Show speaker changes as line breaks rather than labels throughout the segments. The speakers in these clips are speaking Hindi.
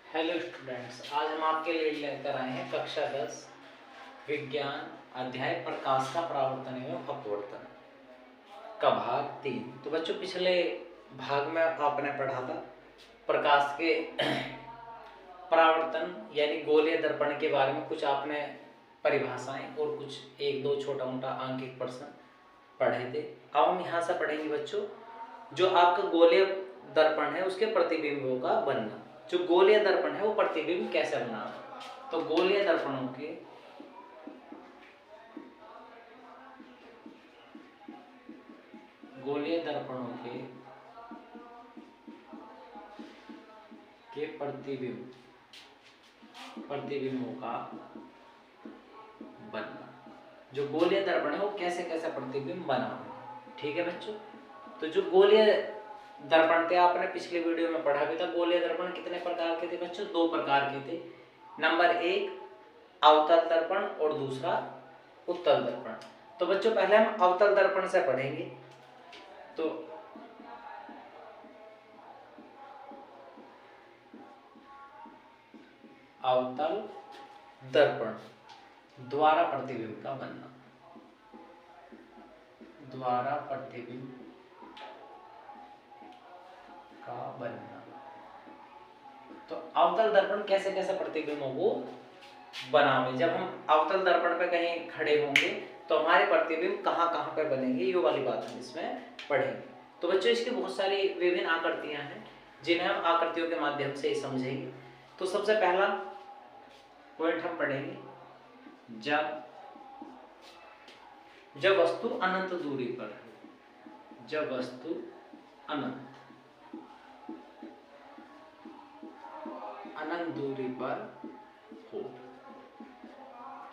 हेलो स्टूडेंट्स, आज हम आपके लिए लेकर आए हैं कक्षा 10 विज्ञान अध्याय प्रकाश का परावर्तन एवं अपवर्तन का भाग 3। तो बच्चों, पिछले भाग में आपने पढ़ा था प्रकाश के परावर्तन यानी गोलीय दर्पण के बारे में। कुछ आपने परिभाषाएं और कुछ एक दो छोटा मोटा आंकिक प्रश्न पढ़े थे। अब हम यहाँ से पढ़ेंगे बच्चों, जो आपका गोलीय दर्पण है उसके प्रतिबिंबों का बनना। जो गोलीय दर्पण है वो प्रतिबिंब कैसे बना। तो गोलीय दर्पणों के प्रतिबिंबों का बनना। जो गोलीय दर्पण है वो कैसे कैसे प्रतिबिंब बना। ठीक है बच्चों, तो जो गोलीय दर्पण थे आपने पिछले वीडियो में पढ़ा भी था। गोलीय दर्पण कितने प्रकार के थे बच्चों? दो प्रकार के थे। नंबर एक अवतल दर्पण और दूसरा उत्तल दर्पण। तो बच्चों पहले हम अवतल दर्पण से पढ़ेंगे। तो अवतल दर्पण द्वारा प्रतिबिंब का बनना। द्वारा प्रतिबिंब का बनना। तो अवतल दर्पण कैसे कैसे प्रतिबिंबों को बनावे। जब हम अवतल दर्पण पे कहीं खड़े होंगे तो हमारे प्रतिबिंब कहाँ कहाँ पे बनेंगे, ये वाली बात हम इसमें पढ़ेंगे। तो बच्चों इसकी बहुत सारी विभिन्न आकृतियां हैं जिन्हें हम आकृतियों के माध्यम से समझेंगे। तो सबसे पहला पॉइंट हम पढ़ेंगे, जब वस्तु अनंत दूरी पर है। जब वस्तु अनंत दूरी पर हो।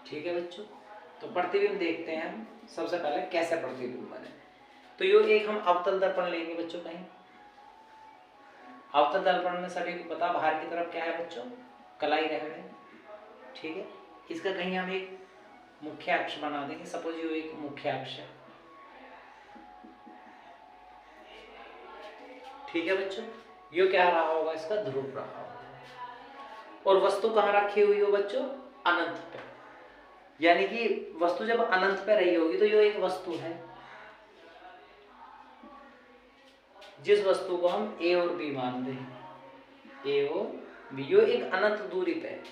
ठीक है बच्चों, तो प्रतिबिंब देखते हैं हम सबसे पहले कैसे प्रतिबिंब बने। तो यो एक हम अवतल दर्पण लेंगे बच्चों। कहीं अवतल दर्पण में सभी को पता बाहर की तरफ क्या है बच्चों? कलाई रह गए। ठीक है, इसका कहीं हम एक मुख्य अक्ष बना देंगे। सपोज यो एक मुख्य अक्ष है। ठीक है बच्चों, यो क्या रहा होगा? इसका ध्रुव रहा होगा। और वस्तु कहाँ रखी हुई हो बच्चों? अनंत पे। यानी कि वस्तु जब अनंत पे रही होगी तो यो एक वस्तु है। जिस वस्तु को हम ए और बी मान रहे हैं, ए और बी, यो एक अनंत दूरी पे है।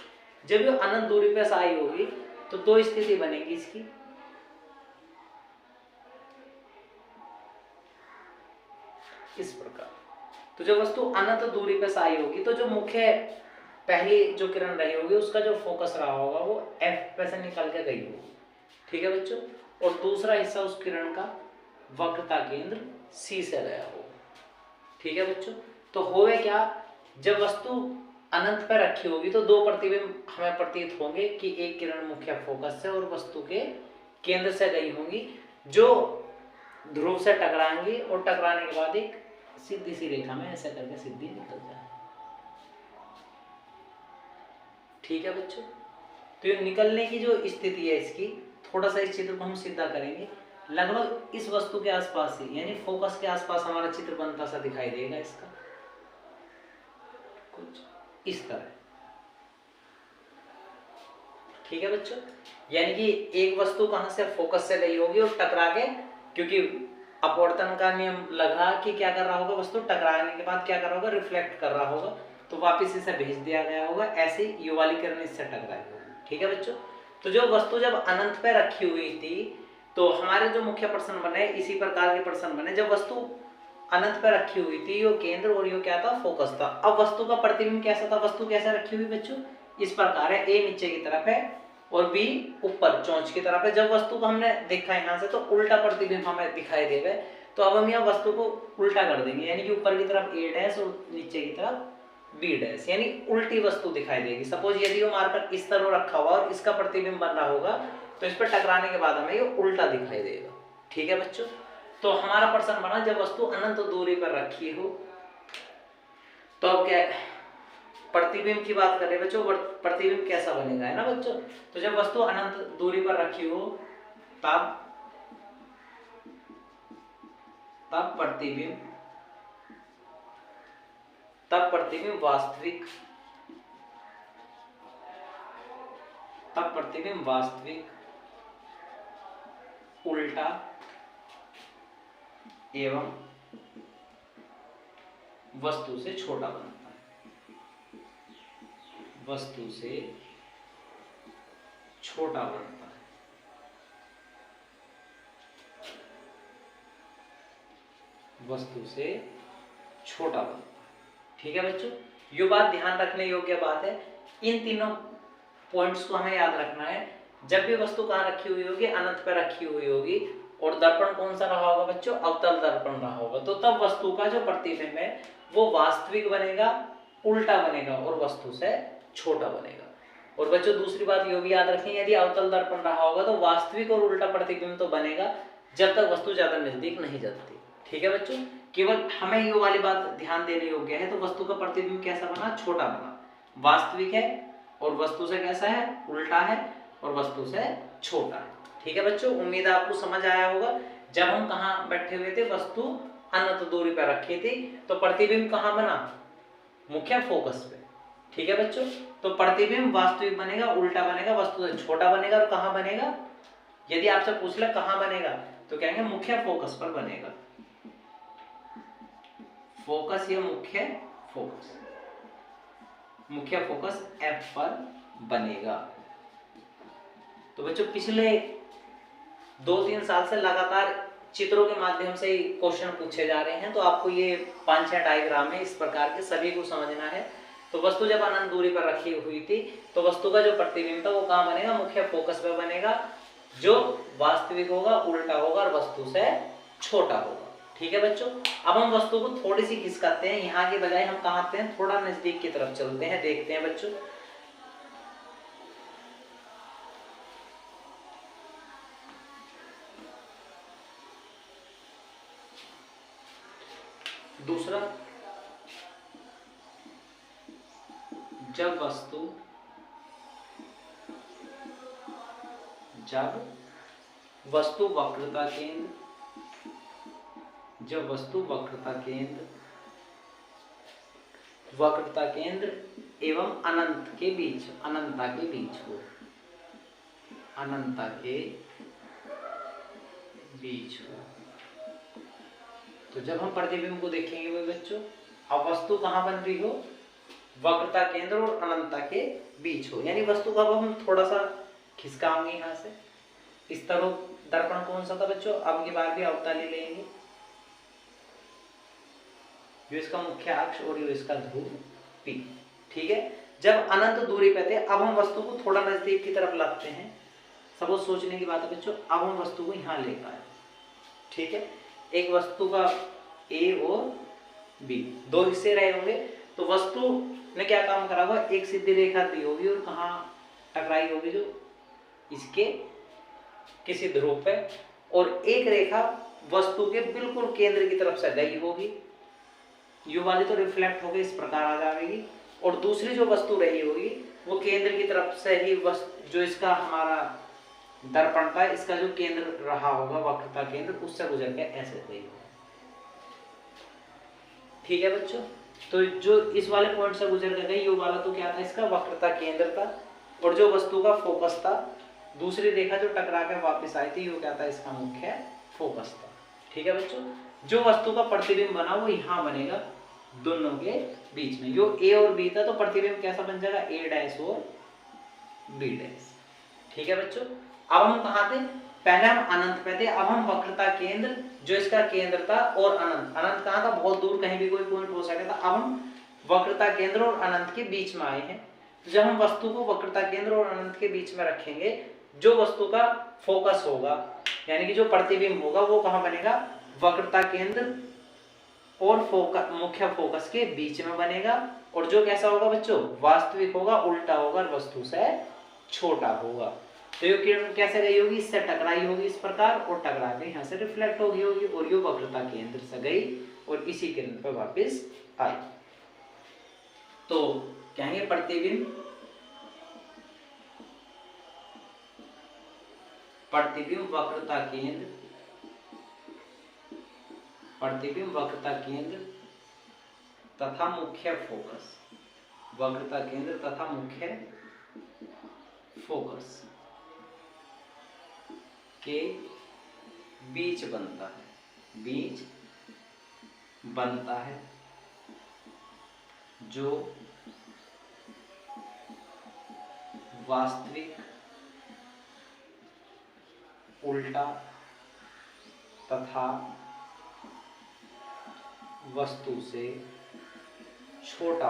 जब यो अनंत दूरी पे से आई होगी तो दो स्थिति बनेगी इसकी। इस प्रकार, तो जब वस्तु अनंत दूरी पे से आई होगी तो जो मुख्य पहली जो किरण रही होगी उसका जो फोकस रहा होगा वो एफ पे से निकल के गई होगी। ठीक है बच्चों, और दूसरा हिस्सा उस किरण का वक्रता केंद्र सी से गया होगा। ठीक है बच्चों, तो होवे क्या, जब वस्तु अनंत पर रखी होगी तो दो प्रतिबिंब हमें प्रतीत होंगे कि एक किरण मुख्य फोकस से और वस्तु के केंद्र से गई होंगी, जो ध्रुव से टकराएंगी और टकराने के बाद एक सीधी सी रेखा में ऐसे करके सीधी निकल जाए। ठीक है बच्चों, तो ये निकलने की जो स्थिति है इसकी, थोड़ा सा इस चित्र को हम सीधा करेंगे। लगभग इस वस्तु के आसपास ही यानी फोकस के आसपास हमारा चित्र बनता सा दिखाई देगा। इसका कुछ इस तरह। ठीक है बच्चों, यानी कि एक वस्तु कहां से फोकस से गई होगी और टकरा के, क्योंकि अपवर्तन का नियम लगा कि क्या कर रहा होगा, वस्तु टकराने के बाद क्या कर रहा होगा, रिफ्लेक्ट कर रहा होगा, तो वापस इसे भेज दिया गया होगा। ऐसे यू वाली किरण इससे टकराई होगी। ठीक है बच्चों, तो जो वस्तु जब अनंत पे रखी हुई थी तो हमारे जो मुख्य प्रश्न बने इसी प्रकार के प्रश्न बने। जब वस्तु अनंत पे रखी हुई थी, यो केंद्र और यो क्या था, फोकस था। अब वस्तु का प्रतिबिंब कैसा था? वस्तु कैसे रखी हुई बच्चों? इस प्रकार है, ए नीचे की तरफ है और बी ऊपर चोंच की तरफ है। जब वस्तु को हमने देखा यहाँ से तो उल्टा प्रतिबिंब हमें दिखाई देगा। तो अब हम यहाँ वस्तु को उल्टा कर देंगे, यानी कि ऊपर की तरफ ए डैश और नीचे की तरफ बी डैश, यानी उल्टी वस्तु दिखाई देगी। सपोज यदि वो मार्कर इस तरह रखा हुआ और इसका प्रतिबिंब बन रहा होगा तो इस पर टकराने के बाद हमें ये उल्टा दिखाई देगा। ठीक है बच्चों, तो हमारा प्रश्न बना, जब वस्तु अनंत दूरी पर रखी हो तो अब क्या प्रतिबिंब की बात कर रहे हैं बच्चों, प्रतिबिंब कैसा बनेगा, है ना बच्चों। तो जब वस्तु अनंत दूरी पर रखी हो तब प्रतिबिंब वास्तविक तब प्रतिबिंब वास्तविक, उल्टा एवं वस्तु से छोटा बनता है, वस्तु से छोटा बनता है। वस्तु से छोटा बनता है। ठीक है बच्चों, ये बात ध्यान रखने योग्य बात है। इन तीनों पॉइंट्स को हमें याद रखना है। जब भी वस्तु कहाँ रखी हुई होगी, अनंत पे रखी हुई होगी, और दर्पण कौन सा रहा होगा बच्चों, अवतल दर्पण रहा होगा, तो तब वस्तु का जो प्रतिबिंब है वो वास्तविक बनेगा, उल्टा बनेगा और वस्तु से छोटा बनेगा। और बच्चों दूसरी बात ये भी याद रखें, यदि अवतल दर्पण रहा होगा तो वास्तविक और उल्टा प्रतिबिंब तो बनेगा जब तक वस्तु ज्यादा नजदीक नहीं जाती। ठीक है बच्चों, केवल हमें ये वाली बात ध्यान देने योग्य है। तो वस्तु का प्रतिबिंब कैसा बना, छोटा बना, वास्तविक है और वस्तु से कैसा है, उल्टा है और वस्तु से छोटा है। ठीक है बच्चों, उम्मीद आपको समझ आया होगा। जब हम कहाँ बैठे हुए थे, वस्तु अनंत दूरी पर रखी थी, तो प्रतिबिंब कहाँ बना, मुख्य फोकस पे। ठीक है बच्चों, तो प्रतिबिंब वास्तविक बनेगा, उल्टा बनेगा, वस्तु से छोटा बनेगा। और कहाँ बनेगा, यदि आपसे पूछ ले कहाँ बनेगा, तो कहेंगे मुख्य फोकस पर बनेगा। फोकस या मुख्य फोकस, मुख्य फोकस F पर बनेगा। तो बच्चों पिछले 2-3 साल से लगातार चित्रों के माध्यम से ही क्वेश्चन पूछे जा रहे हैं। तो आपको ये 5-6 डायग्राम है, इस प्रकार के सभी को समझना है। तो वस्तु जब अनंत दूरी पर रखी हुई थी, तो वस्तु का जो प्रतिबिंब था वो कहाँ बनेगा, मुख्य फोकस पर बनेगा, जो वास्तविक होगा, उल्टा होगा और वस्तु से छोटा होगा। ठीक है बच्चों, अब हम वस्तु को थोड़ी सी खिसकाते हैं, यहाँ के बजाय हम कहाँ आते हैं, थोड़ा नजदीक की तरफ चलते हैं, देखते हैं बच्चों। दूसरा, जब वस्तु वक्रता केंद्र, जब वस्तु वक्रता केंद्र एवं अनंत के बीच, अनंता के बीच हो, अनंता के बीच हो। तो जब हम प्रतिबिंब को देखेंगे वो बच्चों, अब वस्तु कहाँ बन रही हो, वक्रता केंद्र और अनंता के बीच हो, यानी वस्तु का हम थोड़ा सा खिसकाएंगे यहाँ से। इस तरह दर्पण कौन सा था बच्चों, अब की बार भी अवतल लेंगे, जो इसका मुख्य अक्ष और जो इसका ध्रुव P। ठीक है, जब अनंत दूरी पे थे, अब हम वस्तु को थोड़ा नजदीक की तरफ लाते हैं। सबको सोचने की बात है बच्चों, अब हम वस्तु को यहाँ लेकर आए। ठीक है, एक वस्तु का A और B दो हिस्से रहे होंगे, तो वस्तु ने क्या काम करा होगा, एक सीधी रेखा दी होगी और कहाँ टकराई होगी, जो इसके किसी ध्रुव पे, और एक रेखा वस्तु के बिल्कुल केंद्र की तरफ से गई होगी, यू वाली तो रिफ्लेक्ट होगी, इस प्रकार आ जाएगी। और दूसरी जो वस्तु रही होगी वो केंद्र की तरफ से ही जो इसका हमारा दर्पण का इसका जो केंद्र रहा होगा, वक्रता केंद्र, उससे गुजर के ऐसे गई होगी। ठीक है बच्चों, तो जो इस वाले पॉइंट से गुजर के गई, ये वाला तो क्या था, इसका वक्रता केंद्र था, और जो वस्तु का फोकस था, दूसरी रेखा जो टकरा के वापस आई थी, वो क्या था, इसका मुख्य फोकस था। ठीक है बच्चों, जो वस्तु का प्रतिबिंब बना वो यहाँ बनेगा दोनों के बीच में। जो A और B था, तो प्रतिबिंब कैसा बन जाएगा, A' और B'। ठीक है बच्चों, अब हम कहाँ थे, पहले हम अनंत पे थे, अब हम वक्रता केंद्र जो इसका केंद्र था और अनंत, अनंत कहाँ था, बहुत दूर कहीं भी कोई पॉइंट हो सकता था, अब हम वक्रता केंद्र और अनंत के बीच में आए हैं। तो जब हम वस्तु को वक्रता केंद्र और अनंत के बीच में रखेंगे, जो वस्तु का फोकस होगा, यानी कि जो प्रतिबिंब होगा, वो कहाँ बनेगा, वक्रता केंद्र और मुख्य फोकस के बीच में बनेगा, और जो कैसा होगा बच्चों, वास्तविक होगा, उल्टा होगा और वस्तु से छोटा होगा। तो ये किरण कैसे गई होगी, इससे टकराई होगी इस प्रकार, और टकरा के यहाँ से रिफ्लेक्ट होगी और ये वक्रता केंद्र से गई और इसी केंद्र पर वापस आई। तो कहेंगे प्रतिबिंब वक्रता केंद्र, प्रतिबिंब वक्रता केंद्र तथा मुख्य फोकस, वक्रता केंद्र तथा मुख्य फोकस के बीच बनता है, जो वास्तविक, उल्टा तथा वस्तु से छोटा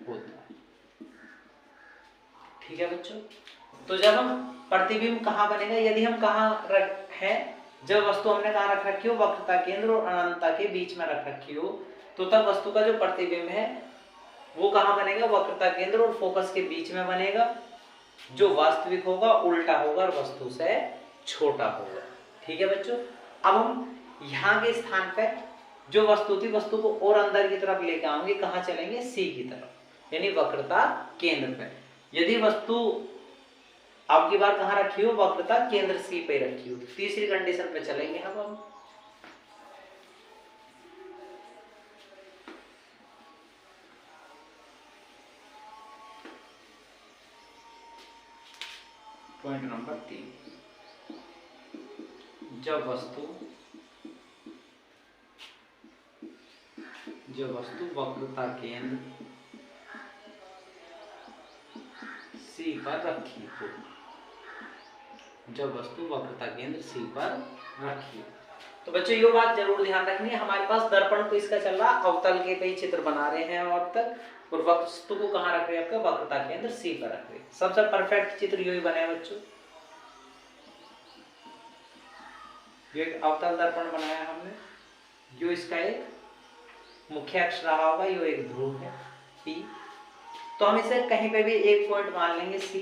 होता है। ठीक है बच्चों, तो जब हम प्रतिबिंब कहाँ बनेगा, यदि हम कहाँ रख है, जब वस्तु हमने कहाँ रख रखी हो, वक्रता केंद्र और अनंतता के बीच में रख रखी हो, तो तब वस्तु का जो प्रतिबिंब है वो कहाँ बनेगा, वक्रता केंद्र और फोकस के बीच में बनेगा, जो वास्तविक होगा, उल्टा होगा और वस्तु से छोटा होगा। ठीक है बच्चों, अब हम यहाँ के स्थान पे जो वस्तु थी, वस्तु को और अंदर की तरफ लेके आएंगे, कहाँ चलेंगे, सी की तरफ, यानी वक्रता केंद्र पे। यदि वस्तु अब की बार कहाँ रखी हो, वक्रता केंद्र सी पे रखी हो, तो तीसरी कंडीशन पे चलेंगे हम। पॉइंट नंबर 3, जब वस्तु वक्रता केंद्र सी पर रखी हो, तो बच्चों ये बात जरूर ध्यान रखनी है। हमारे पास दर्पण तो इसका चल रहा, अवतल के कई चित्र बना रहे हैं अब तक, और वस्तु को कहाँ रख रहे हैं, आपका वक्रता केंद्र सी पर रख रहे हैं। सबसे परफेक्ट चित्र यही बना है बच्चों, जो एक अवतल दर्पण बनाया हमने, जो इसका एक मुख्य अक्ष रहा होगा, यो एक ध्रुव है P, तो हम इसे कहीं पे भी एक पॉइंट मान लेंगे C।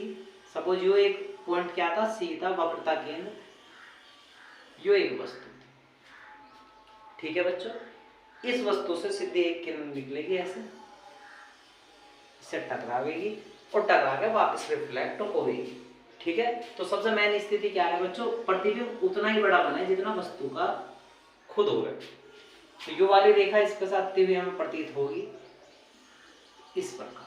सपोज यो एक पॉइंट क्या था, C था, वक्रता केंद्र, यो एक वस्तु थी। ठीक है बच्चों, इस वस्तु से सीधे एक किरण निकलेगी, ऐसे इससे टकरावेगी और टकरा के वापस रिफ्लेक्ट होगी। ठीक है, तो सबसे मेन स्थिति क्या है बच्चों, प्रतिबिंब उतना ही बड़ा बने जितना वस्तु का खुद हो। तो यो वाली रेखा इसके साथ हुई हमें प्रतीत होगी इस प्रकार,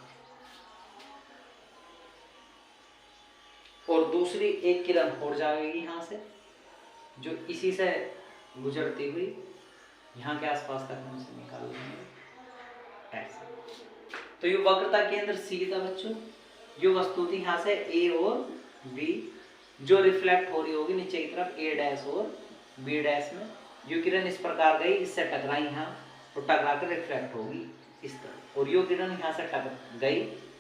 और दूसरी एक किरण हो जाएगी यहाँ से, जो इसी से गुजरती हुई यहाँ के आसपास तक हम इसे निकाल लेंगे ऐसे। तो ये वक्रता केंद्र सी था बच्चों, जो वस्तु थी यहाँ से ए और बी, जो रिफ्लेक्ट हो रही होगी नीचे की तरफ ए डैश और बी डैश में, यो किरण इस प्रकार गई, इससे टकराई यहाँ और टकरा कर रिफ्लेक्ट होगी इस तरह, और यो किरण यहाँ से गई,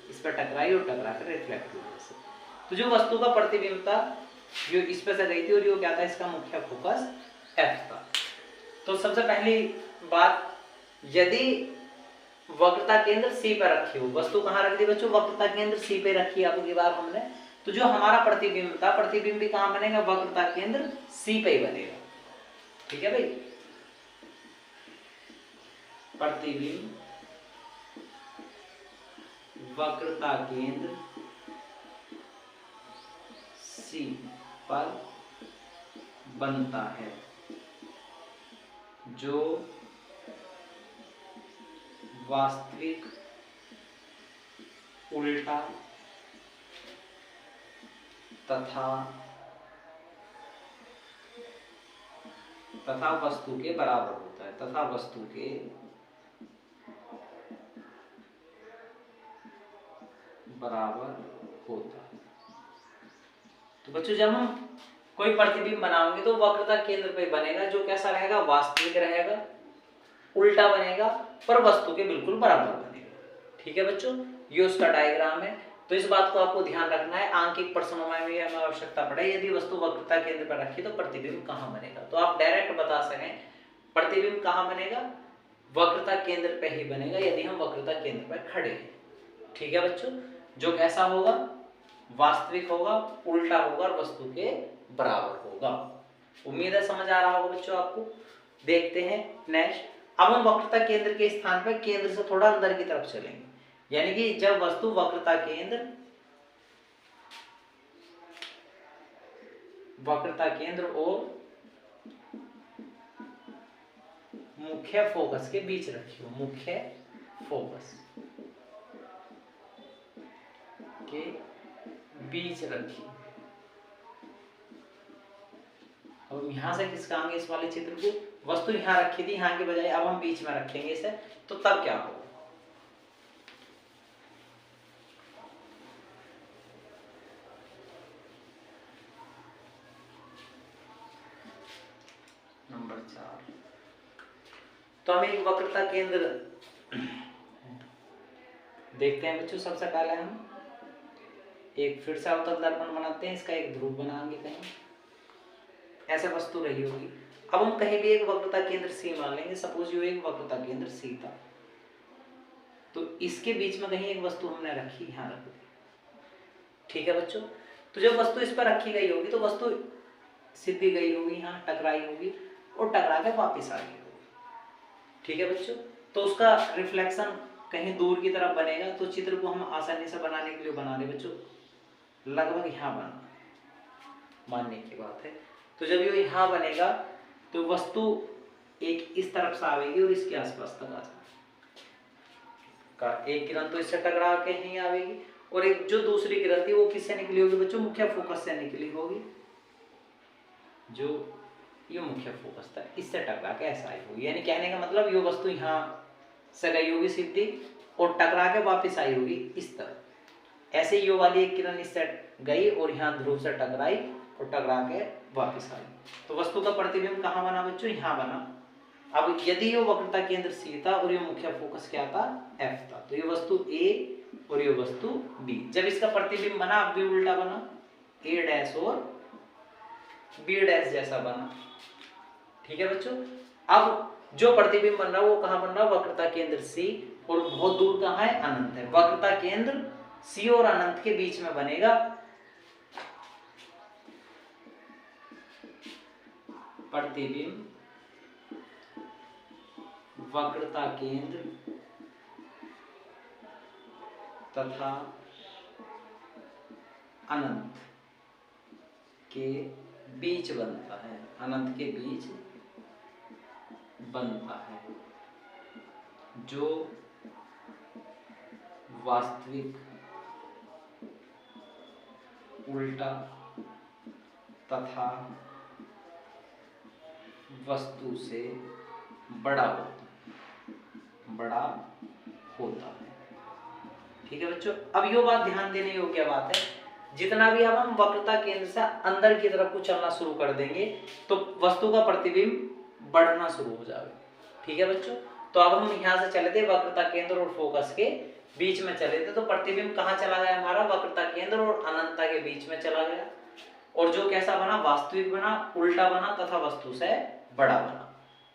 इस पर टकराई और टकरा कर रिफ्लेक्ट होगी। तो जो वस्तु का प्रतिबिंब था, यो इस पे से गई थी, और यो क्या था, इसका मुख्य फोकस एफ था। तो सबसे पहली बात, यदि वक्रता केंद्र सी पर रखी हो, वस्तु कहाँ रख दी बच्चों, वक्रता केंद्र सी पे रखी है अगली बार हमने, तो जो हमारा प्रतिबिंब था, प्रतिबिंब भी कहाँ बनेगा, वक्रता केंद्र सी पे ही बनेगा। ठीक है भाई, प्रतिबिंब वक्रता केंद्र सी पर बनता है, जो वास्तविक, उल्टा तथा वस्तु के बराबर होता है, तथा वस्तु के बराबर होता है। तो बच्चों जब हम कोई प्रतिबिंब बनाएंगे तो वक्रता केंद्र पे बनेगा, जो कैसा रहेगा, वास्तविक रहेगा, उल्टा बनेगा, पर वस्तु के बिल्कुल बराबर बनेगा। ठीक है बच्चों, ये उसका डायग्राम है। तो इस बात को आपको ध्यान रखना है, आंकिक प्रश्नों में भी हमें आवश्यकता पड़े, यदि वस्तु वक्रता केंद्र पर रखी तो प्रतिबिंब कहाँ बनेगा, तो आप डायरेक्ट बता सकें प्रतिबिंब कहाँ बनेगा, वक्रता केंद्र पे ही बनेगा, यदि हम वक्रता केंद्र पर खड़े हैं। ठीक है बच्चों, जो कैसा होगा, वास्तविक होगा, उल्टा होगा और वस्तु के बराबर होगा। उम्मीद है समझ आ रहा होगा बच्चों आपको। देखते हैं नेक्स्ट, अब हम वक्रता केंद्र के स्थान पर केंद्र से थोड़ा अंदर की तरफ चलेंगे, यानी कि जब वस्तु वक्रता केंद्र और मुख्य फोकस के बीच रखी हो, मुख्य फोकस के बीच रखी। अब यहां से किसका आएंगे, इस वाले चित्र को, वस्तु यहां रखी थी, यहां के बजाय अब हम बीच में रखेंगे इसे, तो तब क्या होगा। नंबर 4, तो हम एक वक्रता केंद्र देखते हैं बच्चों। सबसे पहले हम एक फिर से अवतल दर्पण बनाते हैं, इसका एक ध्रुव बनाएंगे, कहीं ऐसे वस्तु रही होगी। अब हम कहीं भी एक वक्रता केंद्र सी मान लेंगे, सपोज ये एक वक्रता केंद्र सी था, तो इसके बीच में कहीं एक वस्तु हमने रखी, यहाँ रख दी, ठीक है बच्चों। तो जब वस्तु इस पर रखी गई होगी तो वस्तु सीधी गई होगी, यहाँ टकराई होगी और टकरा के वापिस आ गई होगी, ठीक है बच्चों। तो उसका रिफ्लेक्शन कहीं दूर की तरफ बनेगा। तो चित्र को हम आसानी से बनाने के लिए बना रहे बच्चों, लगभग यहाँ बना, मानने की बात है। तो जब ये यहाँ बनेगा तो वस्तु एक इस तरफ से आवेगी और इसके आसपास तक आ जाएगी। एक किरण तो इससे टकरा के ही आवेगी और एक जो दूसरी किरण थी वो किससे निकली होगी बच्चों, मुख्य फोकस से निकली होगी। जो ये मुख्य फोकस था इससे टकरा के ऐसा आई होगी, यानी कहने का मतलब ये वस्तु यहाँ से गई होगी सीधी और टकरा के वापस आई होगी इस तरफ। ऐसे ये वाली एक किरण इससे गई और यहाँ ध्रुव से टकराई और टकरा के वापस आई, तो वस्तु का प्रतिबिंब कहाँ बना बच्चों, यहाँ बना। अब यदि ये वक्रता केंद्र सी था और ये मुख्य फोकस क्या था, एफ था, तो ये वस्तु ए और ये वस्तु बी। जब इसका प्रतिबिंब बना अब भी उल्टा बना, ए डैश और बी डैश जैसा बना, ठीक है बच्चों। अब जो प्रतिबिंब बन रहा है वो कहाँ बन रहा है, वक्रता केंद्र सी, और बहुत दूर कहाँ है, अनंत है। वक्रता केंद्र सी और अनंत के बीच में बनेगा प्रतिबिंब वक्रता केंद्र तथा अनंत के बीच बनता है, अनंत के बीच बनता है, जो वास्तविक उल्टा तथा वस्तु से बड़ा होता है, ठीक है बच्चों। अब ये बात ध्यान देने योग्य बात है, जितना भी अब हम वक्रता केंद्र से अंदर की तरफ को चलना शुरू कर देंगे तो वस्तु का प्रतिबिंब बढ़ना शुरू हो जाएगा, ठीक है बच्चों। तो अब हम यहाँ से चले थे वक्रता केंद्र और फोकस के बीच में चले थे, तो प्रतिबिंब कहाँ चला गया हमारा, वक्रता केंद्र और अनंतता के बीच में चला गया, और जो कैसा बना, वास्तविक बना, उल्टा बना तथा वस्तु से बड़ा बना,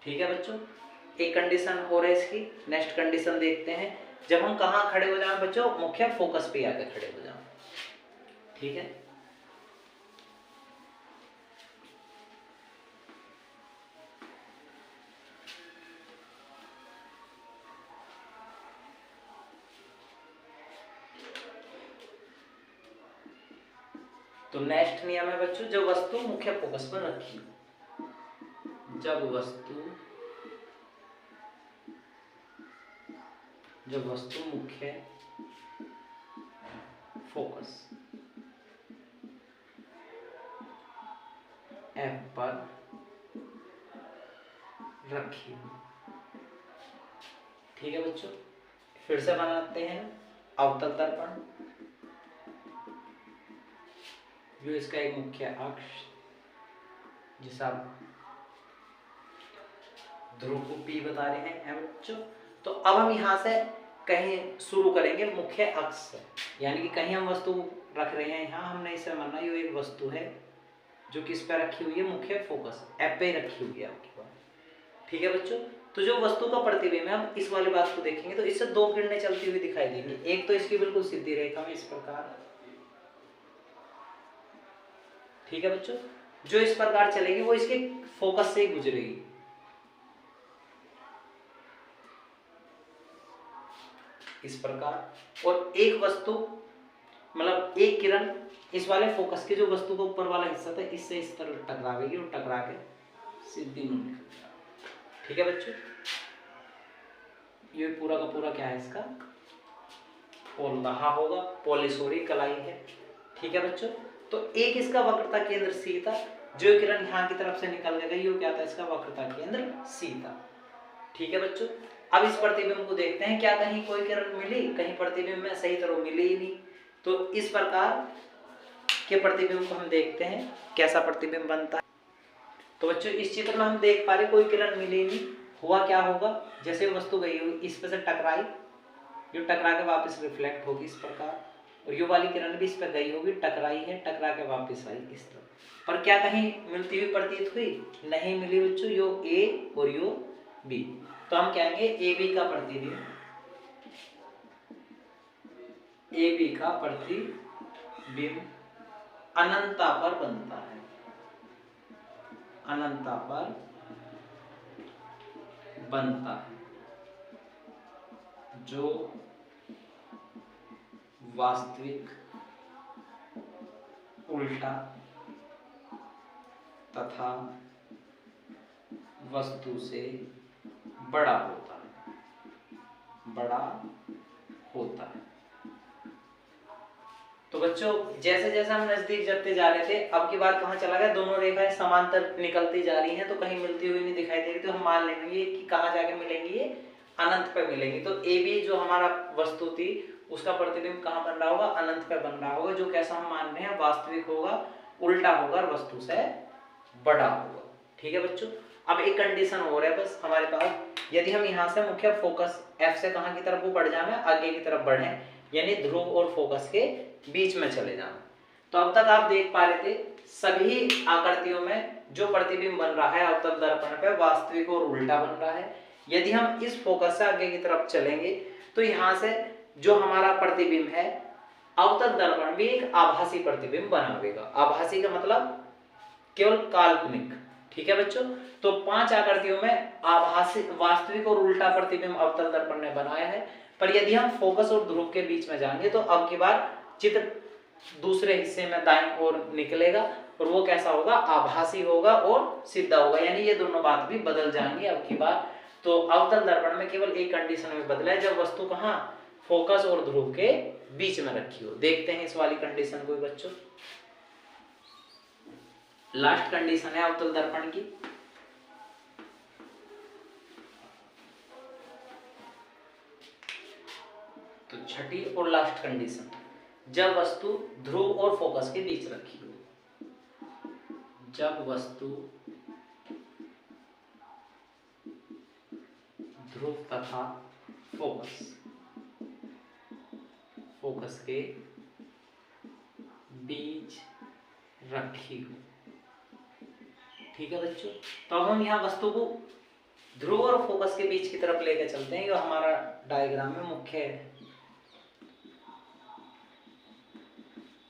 ठीक है बच्चों। एक कंडीशन हो रही है इसकी, नेक्स्ट कंडीशन देखते हैं। जब हम कहाँ खड़े हो जाएं बच्चों, मुख्य फोकस पे आकर खड़े हो जाएं, ठीक है। तो नेक्स्ट नियम है बच्चों, जब वस्तु मुख्य फोकस पर रखी, जब वस्तु मुख्य फोकस एफ पर रखी, ठीक है बच्चों। फिर से बनाते हैं अवतल दर्पण, जो इसका एक मुख्य अक्ष जिसे आप ध्रुव को P बता रहे हैं बच्चों। तो अब हम यहाँ से कहीं शुरू करेंगे मुख्य अक्ष से, यानी कि कहीं हम वस्तु रख रहे हैं, यहाँ हमने इसे माना ये एक वस्तु है जो किस पे रखी हुई है, मुख्य फोकस एफ पे रखी हुई है आपकी बात, ठीक है बच्चों। तो जो वस्तु का प्रतिबिंब है, हम इस वाली बात को देखेंगे तो इससे दो किरणें चलती हुई दिखाई देंगी। एक तो इसकी बिल्कुल सीधी रेखा में इस प्रकार, ठीक है बच्चों, जो इस प्रकार चलेगी वो इसके फोकस से ही गुजरेगी, इस प्रकार। और एक वस्तु मतलब एक किरण इस वाले फोकस के जो वस्तु का ऊपर वाला हिस्सा था इससे इस तरह टकरावेगी और टकरा के सीधी निकल जाएगी, ठीक है बच्चों। ये पूरा का पूरा क्या है इसका पोल रहा होगा, पोलिसोरी कलाई है। ठीक है बच्चों, तो एक इसका वक्रता केंद्र सी था, जो किरण यहाँ की तरफ से निकल के गई वो क्या था, इसका वक्रता केंद्र सी था। ठीक है बच्चों, अब इस प्रतिबिंब को देखते हैं, क्या कहीं कोई किरण मिली, कहीं प्रतिबिंब में सही तरह मिली ही नहीं। तो इस प्रकार के प्रतिबिंब को हम देखते हैं कैसा प्रतिबिंब बनता है। तो बच्चों इस चित्र में हम देख पा रहे कोई किरण मिली नहीं, हुआ क्या होगा, जैसे वस्तु गई होगी इस पर से टकराई, जो टकरा के वापस रिफ्लेक्ट होगी इस प्रकार, और ये वाली किरण भी इस पर गई होगी, टकराई है, टकरा के वापस आई इस तरह। पर क्या कहीं मिलती हुई प्रतीत हुई, नहीं मिली बच्चों, यो ए और यो बी। तो हम कहेंगे ए बी का प्रतिबिंब, ए बी का प्रतिबिंब अनंता पर बनता है, अनंता पर बनता है, जो वास्तविक, उल्टा तथा वस्तु से बड़ा होता है, बड़ा होता है। तो बच्चों जैसे जैसे हम नजदीक जाते जा रहे थे, अब की बार कहाँ चला गया, दोनों रेखाएं समांतर निकलती जा रही हैं, तो कहीं मिलती हुई नहीं दिखाई दे रही, तो हम मान लेंगे कि कहाँ जाके मिलेंगी, ये अनंत पे मिलेंगी। तो ए बी जो हमारा वस्तु थी उसका प्रतिबिंब कहाँ बन रहा होगा, अनंत पे बन रहा होगा, जो कैसा हम मान रहे हैं, वास्तविक होगा, उल्टा होगा और वस्तु से बड़ा होगा। ठीक है बच्चों, अब एक कंडीशन हो रहा है बस हमारे पास, यदि हम यहाँ से मुख्य फोकस F से कहाँ की तरफ वो बढ़ जाए, आगे की तरफ बढ़े, यानी ध्रुव और फोकस के बीच में चले जाना। तो अब तक आप देख पा रहे थे सभी आकृतियों में जो प्रतिबिंब बन रहा है अवतल दर्पण पे, वास्तविक और उल्टा बन रहा है। यदि हम इस फोकस से आगे की तरफ चलेंगे तो यहाँ से जो हमारा प्रतिबिंब है अवतल दर्पण भी एक आभासी प्रतिबिंब बनावेगा। आभासी का मतलब केवल काल्पनिक। ठीक है बच्चों, तो 5 आकृतियों में आभासी, वास्तविक और उल्टा प्रतिबिंब अवतल दर्पण ने बनाया है। पर यदि हम फोकस और ध्रुव के बीच में जाएंगे तो अब की बार चित्र दूसरे हिस्से में दाईं ओर निकलेगा, और वो कैसा होगा, आभासी होगा और सीधा होगा, यानी ये दोनों बात भी बदल जाएंगी अब की बार। तो अवतल दर्पण में केवल एक कंडीशन में बदला है, जब वस्तु कहाँ, फोकस और ध्रुव के बीच में रखी हो। देखते हैं इस वाली कंडीशन को बच्चों, लास्ट कंडीशन है अवतल दर्पण की। तो छठी और लास्ट कंडीशन, जब वस्तु ध्रुव और फोकस के बीच रखी हो, जब वस्तु ध्रुव तथा फोकस के बीच रखी हो। ठीक है बच्चों, तो अब हम यहाँ वस्तु को ध्रुव और फोकस के बीच की तरफ लेकर चलते हैं, जो हमारा डायग्राम में मुख्य है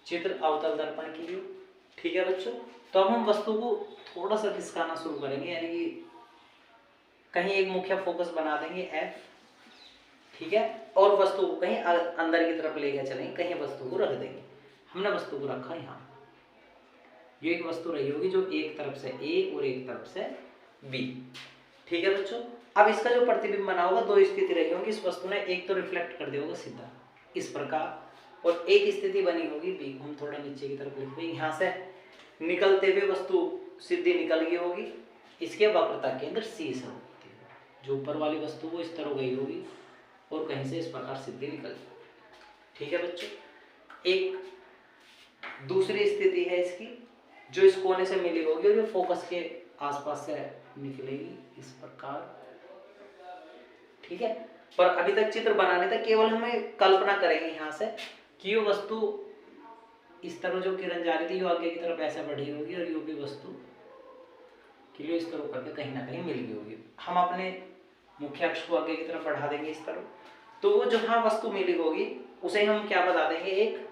चित्र अवतल दर्पण के लिए। ठीक है बच्चों, तो अब हम वस्तु को थोड़ा सा खिसकाना शुरू करेंगे, यानी कि कहीं एक मुख्य फोकस बना देंगे F, ठीक है, और वस्तु को कहीं अंदर की तरफ लेकर चलेंगे, कहीं वस्तु को रख देंगे। हमने वस्तु को रखा यहाँ, ये एक वस्तु रही होगी जो एक तरफ से A और एक तरफ से B। ठीक है बच्चों, अब इसका जो प्रतिबिंब बना होगा, दो स्थिति रही होगी, इस वस्तु ने एक तो रिफ्लेक्ट कर दिया होगा सीधा इस प्रकार, और एक स्थिति बनी होगी B, हम थोड़ा नीचे की तरफ लिख देंगे, यहाँ से निकलते हुए वस्तु सीधी निकल गई होगी, इसके वक्रता केंद्र C से होती है, जो ऊपर वाली वस्तु वो इस तरह गई होगी और कहीं से इस प्रकार सीधी निकल गई। ठीक है बच्चों, एक दूसरी स्थिति है इसकी, जो इस कोने से मिली होगी और जो फोकस के आसपास से निकलेगी इस प्रकार। ठीक है, पर अभी तक चित्र बनाने तक केवल हमें कल्पना करेंगे यहाँ से कि ये वस्तु इस तरह जो किरण जा रही थी, ये आगे की तरफ ऐसे बढ़ी होगी और ये भी वस्तु के लिए इस तरह करके कहीं ना कहीं मिल गई होगी। हम अपने मुख्य अक्ष को आगे की तरफ बढ़ा देंगे इस तरह, तो वो जहां वस्तु मिली होगी उसे हम क्या बता देंगे, एक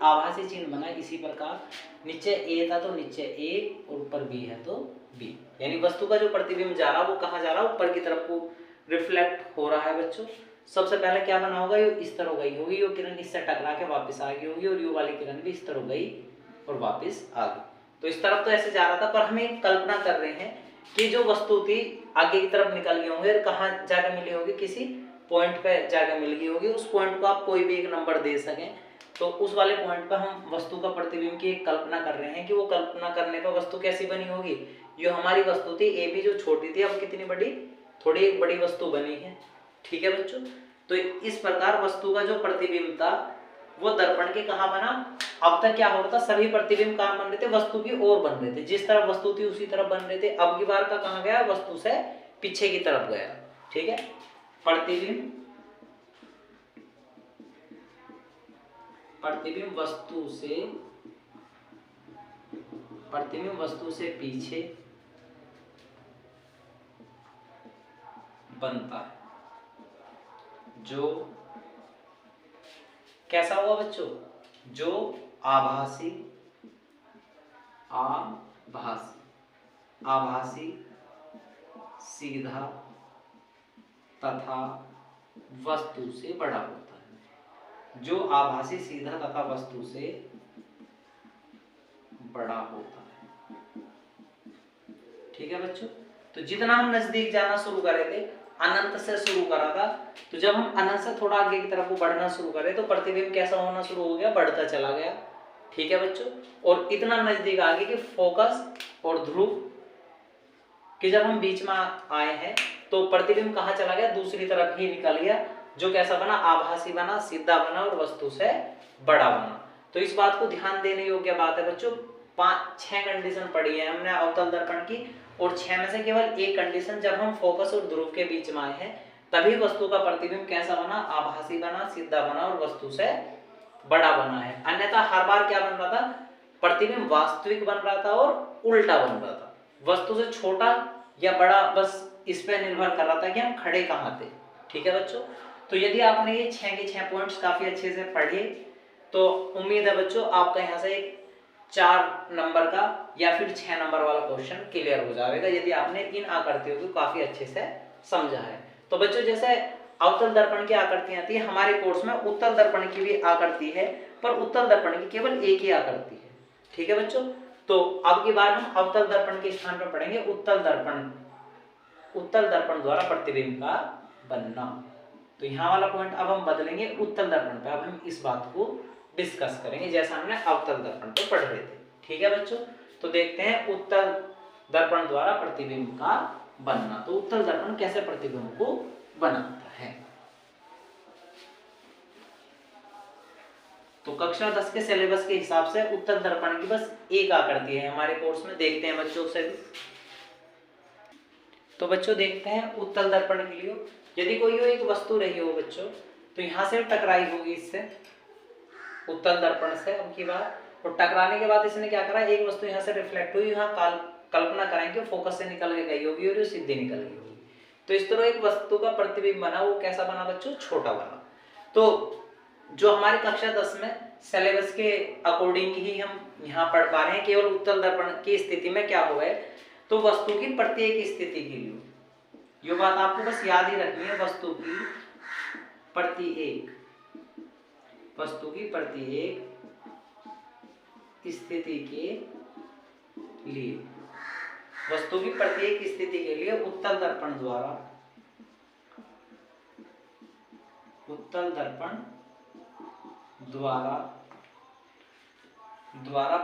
आभासी चिन्ह बना इसी प्रकार, नीचे A था तो नीचे A और ऊपर B है तो B, यानी वस्तु का जो प्रतिबिंब जा रहा है वो कहाँ जा रहा है, ऊपर की तरफ को रिफ्लेक्ट हो रहा है बच्चों। सबसे पहले क्या बना होगा, ये इस तरह गई होगी, ये किरण इससे टकरा के वापस आ गई होगी, और ये वाली किरण भी इस तरह गई और वापस आ गई। तो इस तरफ तो ऐसे जा रहा था, पर हम एक कल्पना कर रहे हैं कि जो वस्तु थी आगे की तरफ निकल गई होंगी और कहाँ जाकर मिली होगी, किसी पॉइंट पे जाकर मिल गई होगी, उस पॉइंट को आप कोई भी एक नंबर दे सकें, तो उस वाले पॉइंट पे हम वस्तु का प्रतिबिंब की एक कल्पना कर रहे हैं कि वो कल्पना करने पर वस्तु कैसी बनी होगी। जो हमारी वस्तु थी ए बी जो छोटी थी, अब कितनी बड़ी, थोड़ी एक बड़ी वस्तु बनी है। ठीक है बच्चों, तो इस प्रकार वस्तु का जो प्रतिबिंब था वो दर्पण के कहाँ बना। अब तक क्या हो रहा था, सभी प्रतिबिंब कहाँ बन रहे थे, वस्तु की ओर बन रहे थे, जिस तरफ वस्तु थी उसी तरफ बन रहे थे। अब की बार का कहाँ गया, वस्तु से पीछे की तरफ गया। ठीक है, प्रतिबिंब वस्तु से पीछे बनता है। जो कैसा हुआ बच्चों, जो आभासी सीधा तथा वस्तु से बड़ा होता है। जो आभासी सीधा तथा वस्तु से बड़ा होता है। ठीक है बच्चों, तो जितना हम नजदीक जाना शुरू कर रहे थे, अनंत से शुरू करा था, तो जब हम अनंत से थोड़ा आगे की तरफ बढ़ना शुरू करे तो प्रतिबिंब कैसा होना शुरू हो गया, बढ़ता चला गया। ठीक है बच्चों, और इतना नजदीक आ गए कि फोकस और ध्रुव कि जब हम बीच में आए हैं तो प्रतिबिंब कहाँ चला गया, दूसरी तरफ ही निकल गया। जो कैसा बना, आभासी बना, सीधा बना और वस्तु से बड़ा बना। तो इस बात को ध्यान देने योग्य बात है बच्चों। 5-6 कंडीशन पढ़ी है हमने अवतल दर्पण की, और 6 में से केवल एक कंडीशन, जब हम फोकस और ध्रुव के बीच में आए हैं तभी वस्तु का प्रतिबिंब कैसा बना, आभासी बना, सीधा बना और वस्तु से बड़ा बना है। अन्यथा हर बार क्या बन रहा था, प्रतिबिंब वास्तविक बन रहा था और उल्टा बन रहा था, वस्तु से छोटा या बड़ा, बस इस पे निर्भर कर रहा था कि हम खड़े कहाँ थे। ठीक है बच्चों, तो यदि आपने ये 6 के 6 पॉइंट्स काफी अच्छे से पढ़े तो उम्मीद है बच्चों आपका यहाँ से एक 4 नंबर का या फिर 6 नंबर वाला क्वेश्चन क्लियर हो जाएगा, यदि आपने इन आकृतियों को काफी अच्छे से समझा है। तो बच्चों जैसे अवतल दर्पण की आकृतियां आती है, हमारे कोर्स में उत्तल दर्पण की भी आकृति है, पर उत्तल दर्पण की केवल एक ही आकृति है। ठीक है बच्चों, तो अब की बार हम अवतल दर्पण के स्थान पर पढ़ेंगे उत्तल दर्पण द्वारा प्रतिबिंब का बनना। तो यहाँ वाला पॉइंट अब हम बदलेंगे उत्तल दर्पण पे, अब हम इस बात को डिस्कस करेंगे जैसा हमने अवतल दर्पण पे पढ़ रहे थे। ठीक है बच्चों, तो देखते हैं उत्तल दर्पण द्वारा प्रतिबिंब का बनना। तो उत्तल दर्पण कैसे प्रतिबिंब को बनाता है। तो कक्षा 10 के सिलेबस के हिसाब से उत्तल दर्पण की बस एक आकृति है हमारे कोर्स में, देखते हैं बच्चों से भी। तो बच्चों देखते हैं उत्तल दर्पण के लिए, यदि कोई एक वस्तु रही हो बच्चों, तो यहाँ से टकराई होगी इससे उत्तल दर्पण से अब की बार, और टकराने के बाद इसने क्या करा, एक वस्तु यहाँ से रिफ्लेक्ट हुई, यहाँ कल्पना करेंगे फोकस से निकल के गई होगी और सीधी निकल गई होगी। तो इस तरह एक वस्तु का प्रतिबिंब बना, वो कैसा बना बच्चों, छोटा बना। तो जो हमारे कक्षा 10 में सिलेबस के अकॉर्डिंग ही हम यहाँ पढ़ पा रहे हैं, केवल उत्तल दर्पण की स्थिति में क्या हुआ है, तो वस्तु की प्रत्येक स्थिति के लिए, ये बात आपको बस याद ही रखनी है, वस्तु की प्रत्येक स्थिति के लिए, वस्तु की प्रत्येक स्थिति के लिए उत्तल दर्पण द्वारा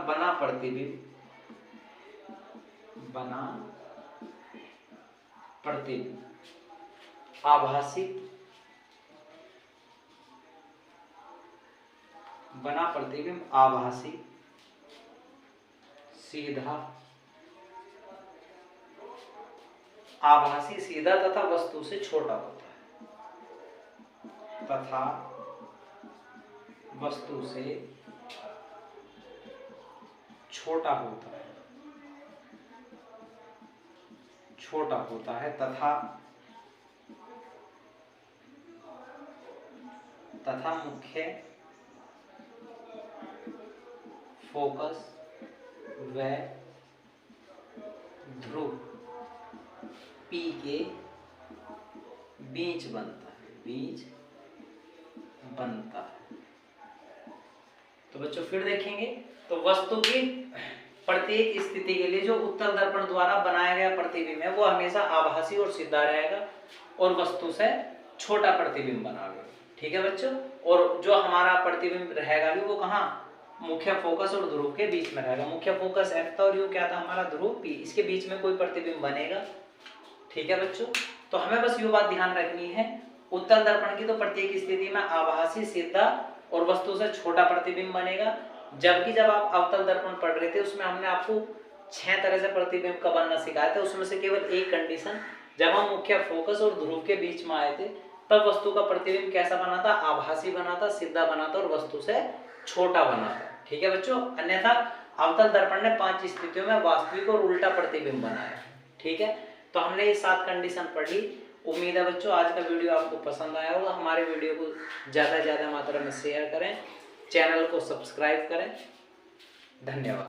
बना प्रतिबिंब आभासी सीधा तथा वस्तु से छोटा होता है, तथा मुख्य फोकस व ध्रुव P के बीच बनता है। तो बच्चों फिर देखेंगे, तो वस्तु की प्रत्येक स्थिति के लिए जो उत्तल दर्पण द्वारा बनाया गया प्रतिबिंब है वो हमेशा आभासी और सीधा रहेगा और वस्तु से छोटा प्रतिबिंब बनाओगे। ठीक है बच्चों, और जो हमारा प्रतिबिंब रहेगा भी वो कहाँ, मुख्य फोकस और ध्रुव के बीच में रहेगा। मुख्य फोकस F था और यू क्या था हमारा ध्रुव P, इसके बीच में कोई प्रतिबिंब बनेगा। ठीक है बच्चों, तो हमें बस ये बात ध्यान रखनी है, उत्तल दर्पण की तो प्रत्येक स्थिति में आभासी, सीधा और वस्तु से छोटा प्रतिबिंब बनेगा, जबकि जब आप अवतल दर्पण पढ़ रहे थे उसमें हमने आपको 6 तरह से प्रतिबिंब का बनना सिखाया था, उसमें से केवल एक कंडीशन, जब हम मुख्य फोकस और ध्रुव के बीच में आए थे तब वस्तु का प्रतिबिंब कैसा बना था, आभासी बना था, सीधा बना था और वस्तु से छोटा बना था। ठीक है बच्चों, अन्यथा अवतल दर्पण ने 5 स्थितियों में वास्तविक और उल्टा प्रतिबिंब बनाया। ठीक है, तो हमने ये 7 कंडीशन पढ़ी। उम्मीद है बच्चों आज का वीडियो आपको पसंद आया होगा। हमारे वीडियो को ज़्यादा से ज़्यादा मात्रा में शेयर करें, चैनल को सब्सक्राइब करें। धन्यवाद।